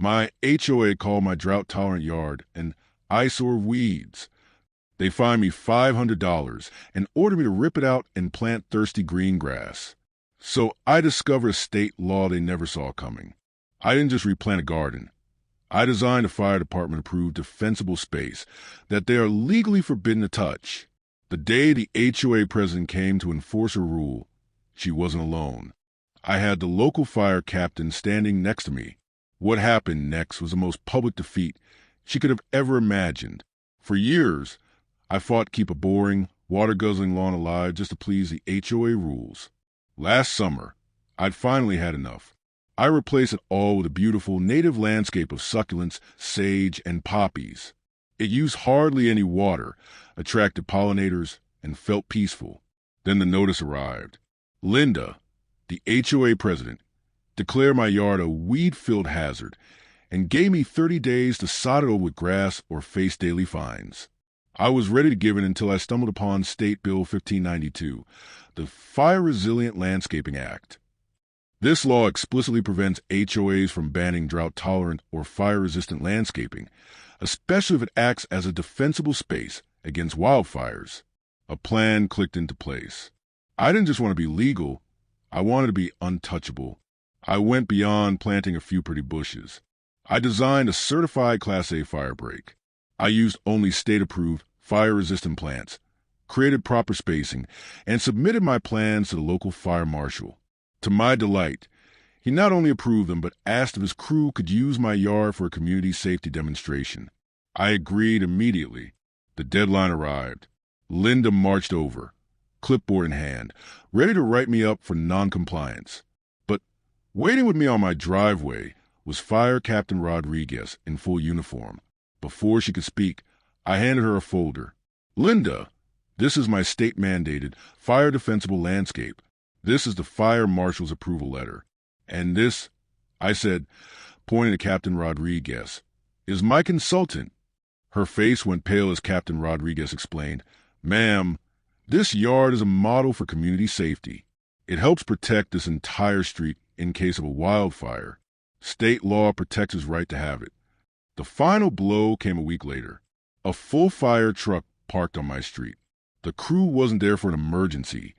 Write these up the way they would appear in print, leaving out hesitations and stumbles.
My HOA called my drought-tolerant yard an eyesore of weeds. They fined me $500 and ordered me to rip it out and plant thirsty green grass. So I discovered a state law they never saw coming. I didn't just replant a garden. I designed a fire department-approved defensible space that they are legally forbidden to touch. The day the HOA president came to enforce her rule, she wasn't alone. I had the local fire captain standing next to me. What happened next was the most public defeat she could have ever imagined. For years, I fought to keep a boring, water-guzzling lawn alive just to please the HOA rules. Last summer, I'd finally had enough. I replaced it all with a beautiful native landscape of succulents, sage, and poppies. It used hardly any water, attracted pollinators, and felt peaceful. Then the notice arrived. Linda, the HOA president, declared my yard a weed-filled hazard and gave me 30 days to sod it over with grass or face daily fines. I was ready to give in until I stumbled upon State Bill 1592, the Fire Resilient Landscaping Act. This law explicitly prevents HOAs from banning drought-tolerant or fire-resistant landscaping, especially if it acts as a defensible space against wildfires. A plan clicked into place. I didn't just want to be legal, I wanted to be untouchable. I went beyond planting a few pretty bushes. I designed a certified Class A fire break. I used only state-approved, fire-resistant plants, created proper spacing, and submitted my plans to the local fire marshal. To my delight, he not only approved them, but asked if his crew could use my yard for a community safety demonstration. I agreed immediately. The deadline arrived. Linda marched over, clipboard in hand, ready to write me up for noncompliance. But waiting with me on my driveway was Fire Captain Rodriguez in full uniform. Before she could speak, I handed her a folder. Linda, this is my state-mandated, fire-defensible landscape. This is the fire marshal's approval letter. And this, I said, pointing to Captain Rodriguez, is my consultant. Her face went pale as Captain Rodriguez explained, Ma'am, this yard is a model for community safety. It helps protect this entire street in case of a wildfire. State law protects his right to have it. The final blow came a week later. A full fire truck parked on my street. The crew wasn't there for an emergency.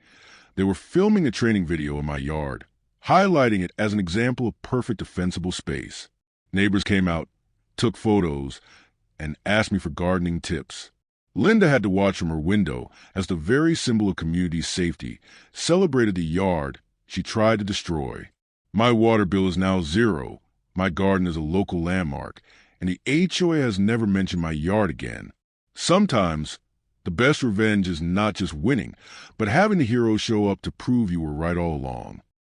They were filming a training video in my yard, highlighting it as an example of perfect defensible space. Neighbors came out, took photos, and asked me for gardening tips. Linda had to watch from her window as the very symbol of community safety celebrated the yard she tried to destroy. My water bill is now zero. My garden is a local landmark, and the HOA has never mentioned my yard again. Sometimes, the best revenge is not just winning, but having the hero show up to prove you were right all along.